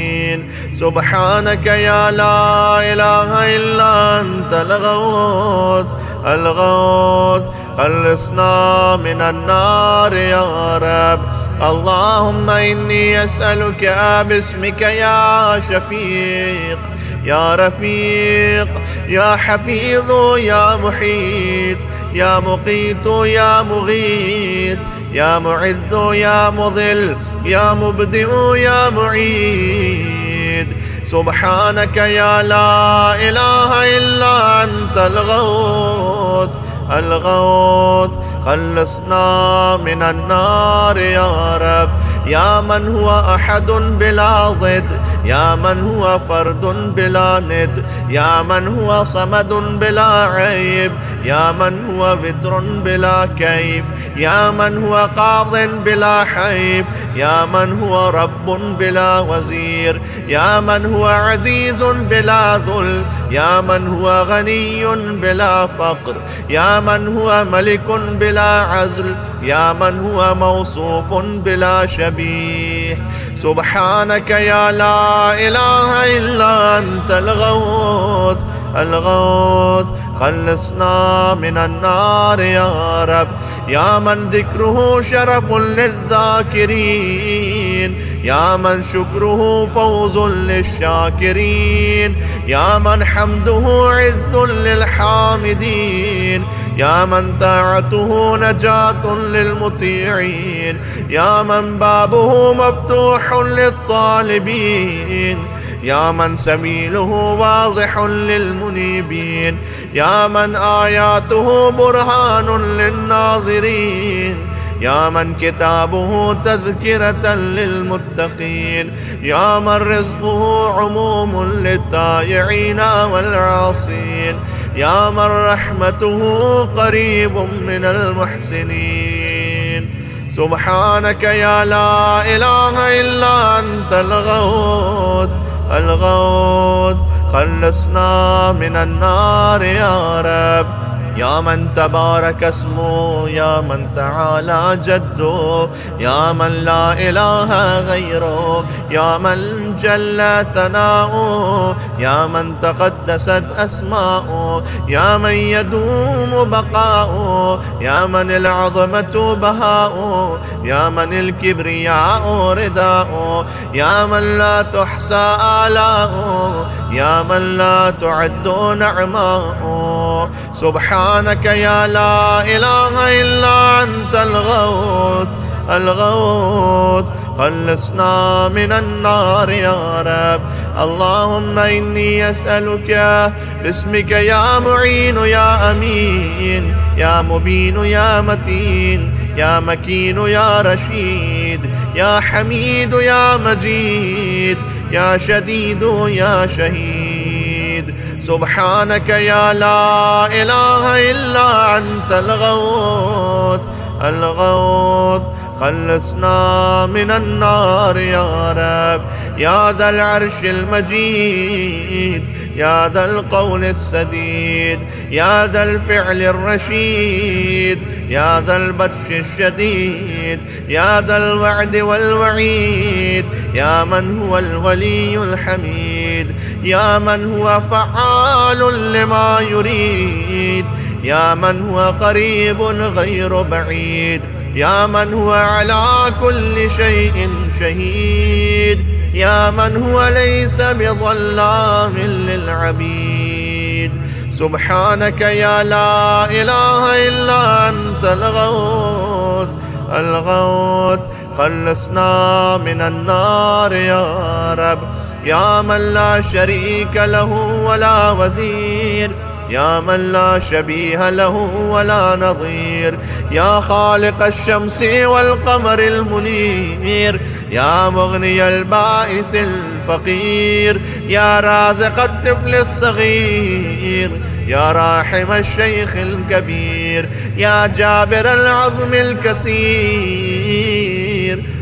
سبحانك يا لا إله إلا أنت الغوث الغوث، خلصنا من النار يا رب. اللهم إني أسألك باسمك يا شفيق يا رفيق يا حفيظ يا محيط يا مقيت يا مغيث يا معز يا مضل يا مبدئ يا معيد. سبحانك يا لا إله إلا أنت الغوث الغوث، خلصنا من النار يا رب. يا من هو أحد بلا ضد، يا من هو فرد بلا ند، يا من هو صمد بلا عيب، يا من هو وتر بلا كيف، يا من هو قاض بلا حيف، يا من هو رب بلا وزير، يا من هو عزيز بلا ذل، يا من هو غني بلا فقر، يا من هو ملك بلا عزل، يا من هو موصوف بلا شبيه. سبحانك يا لا إله إلا أنت الغوث الغوث، خلصنا من النار يا رب. يا من ذكره شرف للذاكرين، يا من شكره فوز للشاكرين، يا من حمده عز للحامدين، يا من طاعته نجاة للمطيعين، يا من بابه مفتوح للطالبين، يا من سبيله واضح للمنيبين، يا من آياته برهان للناظرين، يا من كتابه تذكرة للمتقين، يا من رزقه عموم للطائعين والعاصين، يا من رحمته قريب من المحسنين. سبحانك يا لا إله إلا أنت الغوث الغوث، خلصنا من النار يا رب. يا من تبارك اسمه، يا من تعالى جده، يا من لا إله غيره، يا من جل ثناؤه، يا من تقدست أسماؤه، يا من يدوم بقاؤه، يا من العظمة بهاؤه، يا من الكبرياء رداؤه، يا من لا تحصى آلاؤه، يا من لا تعد نعماؤه. سبحانك يا لا إله إلا أنت الغوث الغوث، خلصنا من النار يا رب. اللهم إني أسألك باسمك يا معين يا أمين، يا مبين يا متين، يا مكين يا رشيد، يا حميد يا مجيد، يا شديد يا شهيد. سبحانك يا لا إله إلا أنت الغوث الغوث، خلصنا من النار يا رب. يا ذا العرش المجيد، يا ذا القول السديد، يا ذا الفعل الرشيد، يا ذا البطش الشديد، يا ذا الوعد والوعيد، يا من هو الولي الحميد، يا من هو فعال لما يريد، يا من هو قريب غير بعيد، يا من هو على كل شيء شهيد، يا من هو ليس بظلام للعبيد. سبحانك يا لا إله إلا أنت الغوث الغوث، خلصنا من النار يا رب. يا من لا شريك له ولا وزير، يا من لا شبيه له ولا نظير، يا خالق الشمس والقمر المنير، يا مغني البائس الفقير، يا رازق الطفل الصغير، يا راحم الشيخ الكبير، يا جابر العظم الكسير،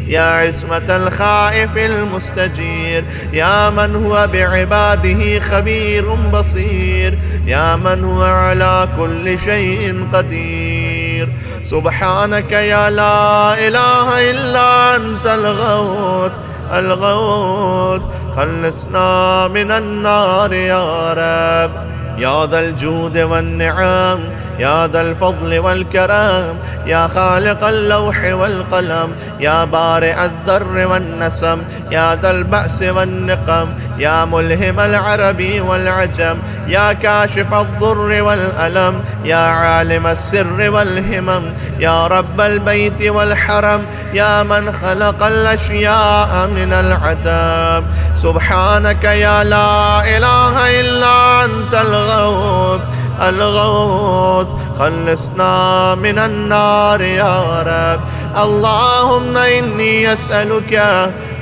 يا عصمة الخائف المستجير، يا من هو بعباده خبير بصير، يا من هو على كل شيء قدير. سبحانك يا لا إله إلا أنت الغوث الغوث، خلصنا من النار يا رب. يا ذا الجود والنعم، يا ذا الفضل والكرم، يا خالق اللوح والقلم، يا بارئ الذر والنسم، يا ذا البأس والنقم، يا ملهم العرب والعجم، يا كاشف الضر والألم، يا عالم السر والهمم، يا رب البيت والحرم، يا من خلق الأشياء من العدم. سبحانك يا لا إله إلا أنت الغوث الغوث، خلصنا من النار يا رب. اللهم إني أسألك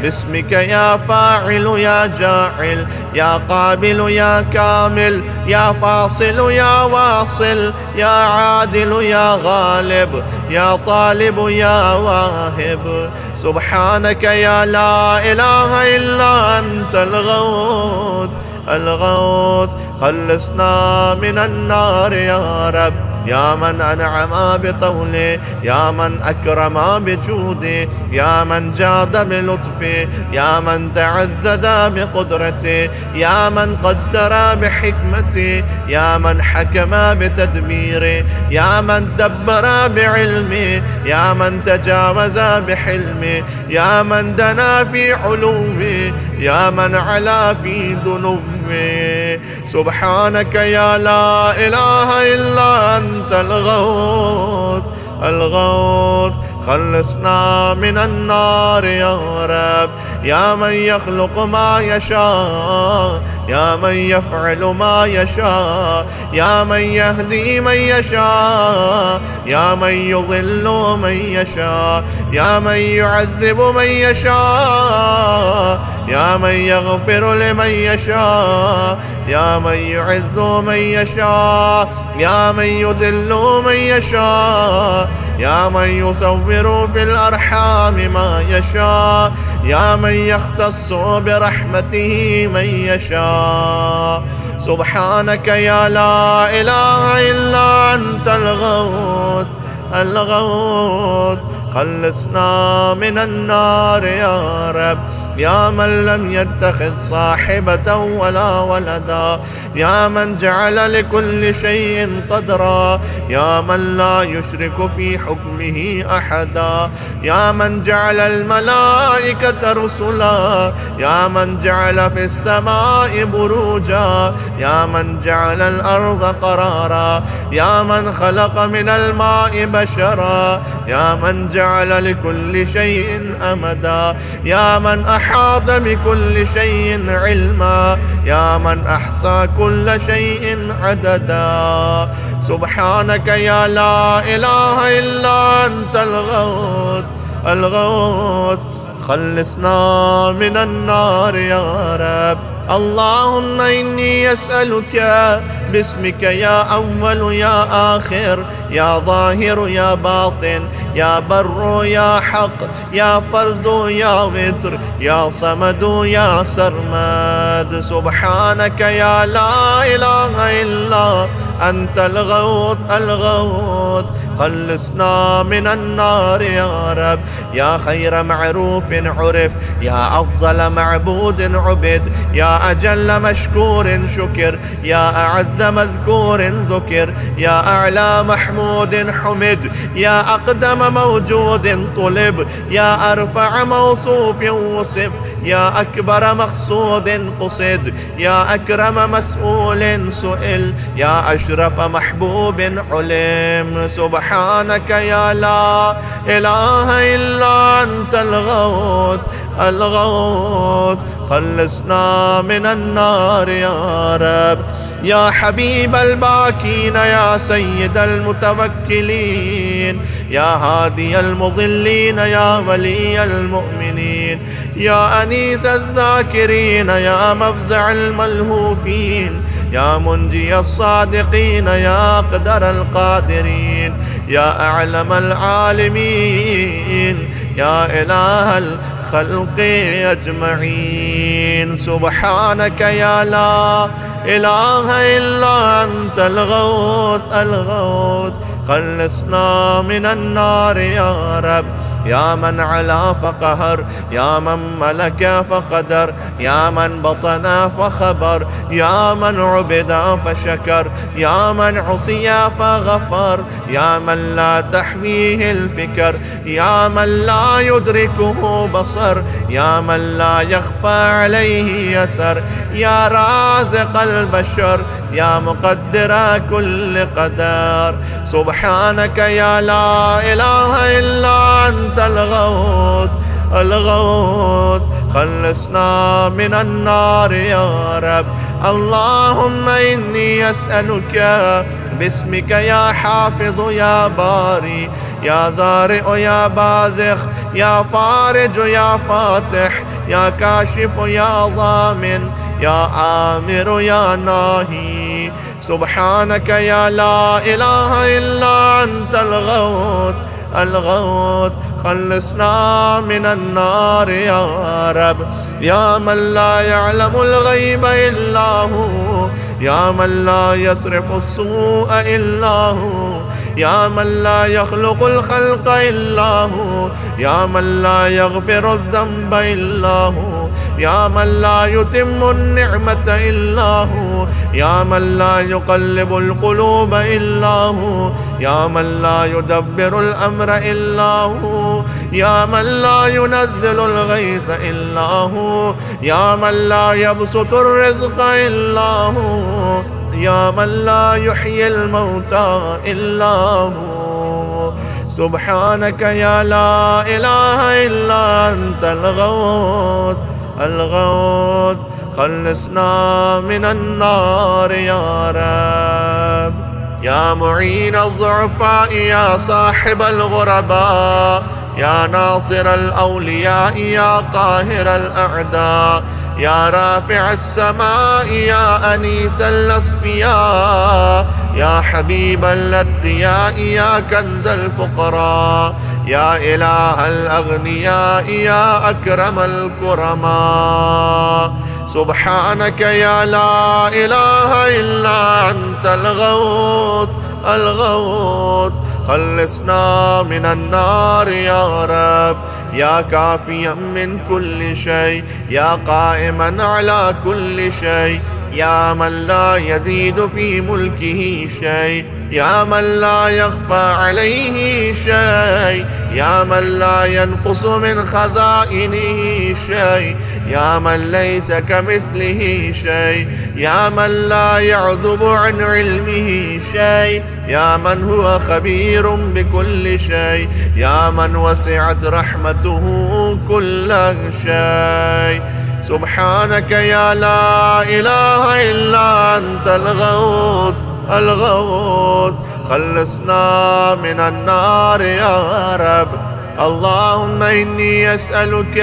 باسمك يا فاعل يا جاعل، يا قابل يا كامل، يا فاصل يا واصل، يا عادل يا غالب، يا طالب يا واهب. سبحانك يا لا إله إلا أنت الغوث الغوث، خلصنا من النار يا رب. يا من أنعم بطوله، يا من أكرم بجوده، يا من جاد بلطفه، يا من تعذذ بقدرته، يا من قدر بحكمته، يا من حكم بتدبيره، يا من دبر بعلمه، يا من تجاوز بحلمه، يا من دنا في علومه، يا من علا في ذنوبه. سبحانك يا لا إله إلا أنت الغوث الغوث، خلصنا من النار يا رب. يا من يخلق ما يشاء، يا من يفعل ما يشاء، يا من يهدي من يشاء، يا من يضل من يشاء، يا من يعذب من يشاء، يا من يغفر لمن يشاء، يا من يعز من يشاء، يا من يذل من يشاء، يا من يصور في الأرحام ما يشاء، يا من يختص برحمته من يشاء. سبحانك يا لا إله إلا أنت الغوث الغوث، خلصنا من النار يا رب. يا من لم يتخذ صاحبة ولا ولدا، يا من جعل لكل شيء قدرا، يا من لا يشرك في حكمه أحدا، يا من جعل الملائكة رسلا، يا من جعل في السماء بروجا، يا من جعل الأرض قرارا، يا من خلق من الماء بشرا، يا من جعل لكل شيء أمدا، يا من أحاط بكل شيء علما، يا من أحصى كل شيء عددا. سبحانك يا لا إله إلا أنت الغوث الغوث، خلصنا من النار يا رب. اللهم إني أسألك باسمك يا أول يا آخر، يا ظاهر يا باطن، يا بر يا حق، يا فرد يا وتر، يا صمد يا سرمد. سبحانك يا لا إله إلا أنت الغوث الغوث، خلصنا من النار يا رب. يا خير معروف عرف، يا أفضل معبود عبد، يا أجل مشكور شكر، يا أعز مذكور ذكر، يا أعلى محمود حمد، يا أقدم موجود طلب، يا أرفع موصوف وصف، يا أكبر مقصود قصد، يا أكرم مسؤول سئل، يا أشرف محبوب علم. سبحانك يا لا إله إلا أنت الغوث الغوث، خلصنا من النار يا رب. يا حبيب الباكين، يا سيد المتوكلين، يا هادي المضلين، يا ولي المؤمنين، يا أنيس الذاكرين، يا مفزع الملهوفين، يا منجي الصادقين، يا أقدر القادرين، يا أعلم العالمين، يا إله الخلق أجمعين. سبحانك يا لا إله إلا أنت الغوث الغوث، خلصنا من النار يا رب. يا من علا فقهر، يا من ملك فقدر، يا من بطن فخبر، يا من عبد فشكر، يا من عصي فغفر، يا من لا تحويه الفكر، يا من لا يدركه بصر، يا من لا يخفى عليه أثر، يا رازق البشر، يا مقدر كل قدر. سبحانك يا لا إله إلا أنت الغوث الغوث، خلصنا من النار يا رب. اللهم إني أسألك باسمك يا حافظ يا باري، يا ذارئ يا باذخ، يا فارج يا فاتح، يا كاشف يا ضامن، يا آمر يا ناهي. سبحانك يا لا إله إلا أنت الغوث الغوث، خلصنا من النار يا رب. يا من لا يعلم الغيب إلا هو، يا من لا يصرف السوء إلا هو، يا من لا يخلق الخلق إلا هو، يا من لا يغفر الذنب إلا هو، يا من لا يتم النعمة إلا هو، يا من لا يقلب القلوب إلا هو، يا من لا يدبر الأمر إلا هو، يا من لا ينزل الغيث إلا هو، يا من لا يبسط الرزق إلا هو، يا من لا يحيي الموتى إلا هو. سبحانك يا لا إله إلا أنت الغوث الغوث، خلصنا من النار يا رب. يا معين الضعفاء يا صاحب الغرباء، يا ناصر الأولياء يا قاهر الأعداء، يا رافع السماء يا أنيس الأصفياء، يا حبيب الأتقياء يا كنز الفقراء، يا إله الأغنياء يا أكرم الكرماء. سبحانك يا لا إله إلا أنت الغوث الغوث، خلصنا من النار يا رب. يا كافيا من كل شيء، يا قائما على كل شيء، يا من لا يزيد في ملكه شيء، يا من لا يخفى عليه شيء، يا من لا ينقص من خزائنه شيء، يا من ليس كمثله شيء، يا من لا يعذب عن علمه شيء، يا من هو خبير بكل شيء، يا من وسعت رحمته كل شيء. سبحانك يا لا إله إلا أنت الغوث الغوث، خلصنا من النار يا رب. اللهم إني أسألك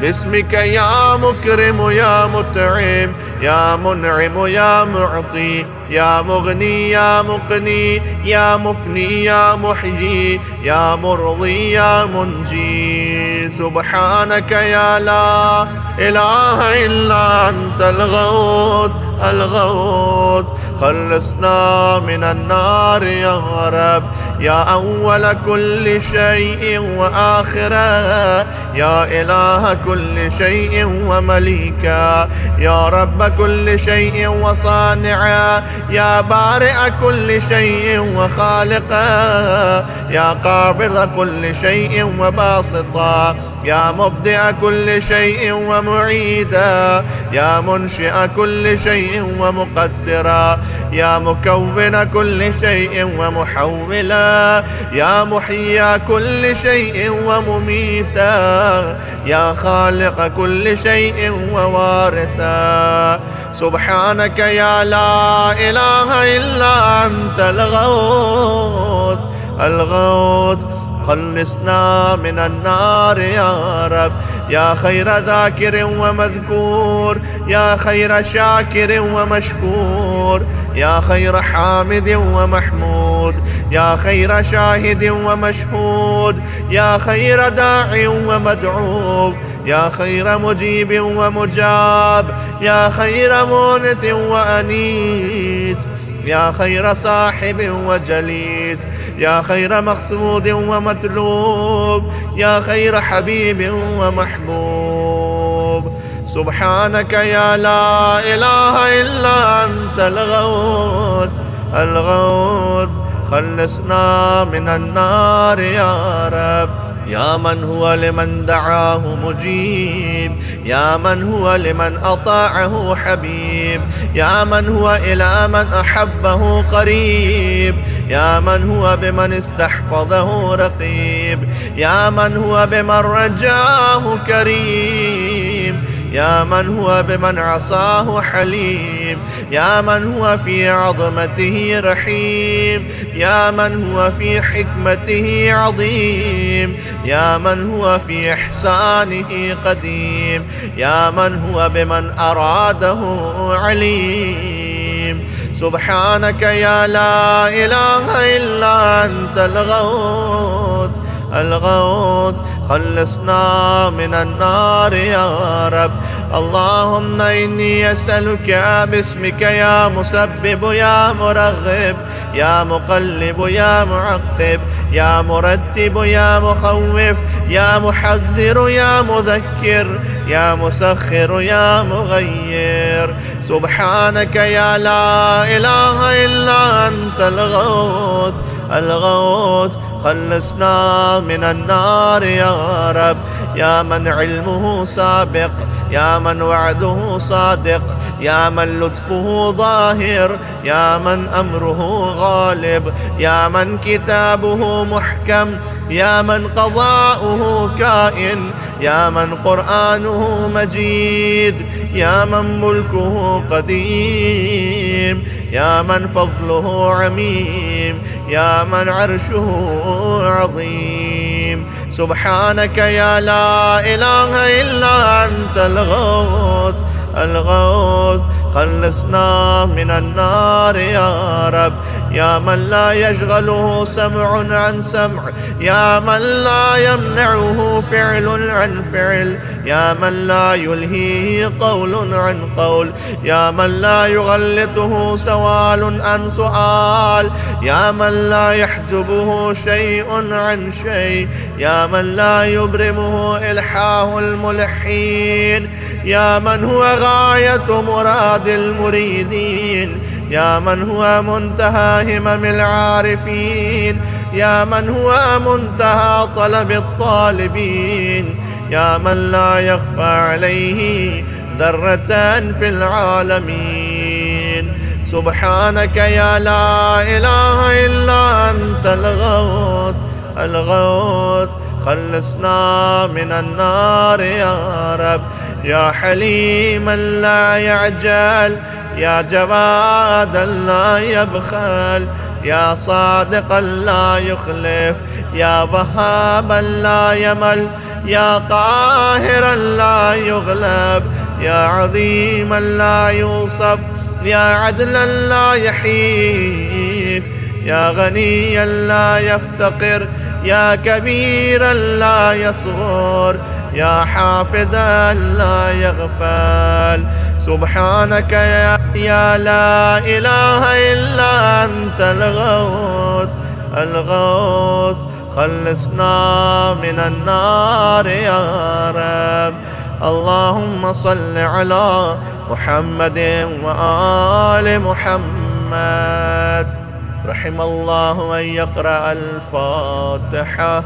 باسمك يا مكرم يا مطعم يا منعم يا معطي يا مغني يا مقني يا مفني يا محيي يا مرضي يا منجي. سبحانك يا لا إله إلا أنت الغوث الغوث، خلصنا من النار يا رب. يا أول كل شيء وآخره، يا إله كل شيء ومليكا، يا رب كل شيء وصانعا، يا بارئ كل شيء وخالقا، يا قابض كل شيء وباسطا، يا مبدئ كل شيء ومعيدا، يا منشئ كل شيء ومقدرا، يا مكون كل شيء ومحولا، يا محيي كل شيء ومميتا، يا خالق كل شيء ووارثا. سبحانك يا لا إله إلا أنت الغوث الغوث، خلصنا من النار يا رب. يا خير ذاكر ومذكور، يا خير شاكر ومشكور، يا خير حامد ومحمود، يا خير شاهد ومشهود، يا خير داع ومدعو، يا خير مجيب ومجاب، يا خير مونس وأنيس، يا خير صاحب وجليس، يا خير مقصود ومطلوب، يا خير حبيب ومحبوب. سبحانك يا لا إله إلا أنت الغوث الغوث، خلصنا من النار يا رب. يا من هو لمن دعاه مجيب، يا من هو لمن أطاعه حبيب، يا من هو إلى من أحبه قريب، يا من هو بمن استحفظه رقيب، يا من هو بمن رجاه كريم، يا من هو بمن عصاه حليم، يا من هو في عظمته رحيم، يا من هو في حكمته عظيم، يا من هو في إحسانه قديم، يا من هو بمن أراده عليم. سبحانك يا لا إله إلا أنت الغوث الغوث، خلصنا من النار يا رب. اللهم إني أسألك باسمك يا مسبب يا مرغب يا مقلب يا معقب يا مرتب يا مخوف يا محذر يا مذكر يا مسخر يا مغير. سبحانك يا لا إله إلا أنت الغوث الغوث، خلصنا من النار يا رب. يا من علمه سابق، يا من وعده صادق، يا من لطفه ظاهر، يا من أمره غالب، يا من كتابه محكم، يا من قضاؤه كائن، يا من قرآنه مجيد، يا من ملكه قديم، يا من فضله عميم، يا من عرشه عظيم. سبحانك يا لا إله إلا أنت الغوث الغوث. خلصنا من النار يا رب. يا من لا يشغله سمع عن سمع، يا من لا يمنعه فعل عن فعل، يا من لا يلهيه قول عن قول، يا من لا يغلطه سؤال عن سؤال، يا من لا يحجبه شيء عن شيء، يا من لا يبرمه إلحاه الملحين، يا من هو غاية مراد المريدين، يا من هو منتهى همم العارفين، يا من هو منتهى طلب الطالبين، يا من لا يخفى عليه ذرة في العالمين. سبحانك يا لا إله إلا أنت الغوث الغوث. خلصنا من النار يا رب. يا حليما لا يعجل، يا جوادا لا يبخل، يا صادقا لا يخلف، يا وهابا لا يمل، يا قاهرا لا يغلب، يا عظيما لا يوصف، يا عدلا لا يحيف، يا غنيا لا يفتقر، يا كبيرا لا يصغر، يا حافظا لا يغفل. سبحانك يا لا إله إلا أنت الغوث الغوث. خلصنا من النار يا رب. اللهم صل على محمد وآل محمد. رحم الله من يقرأ الفاتحة.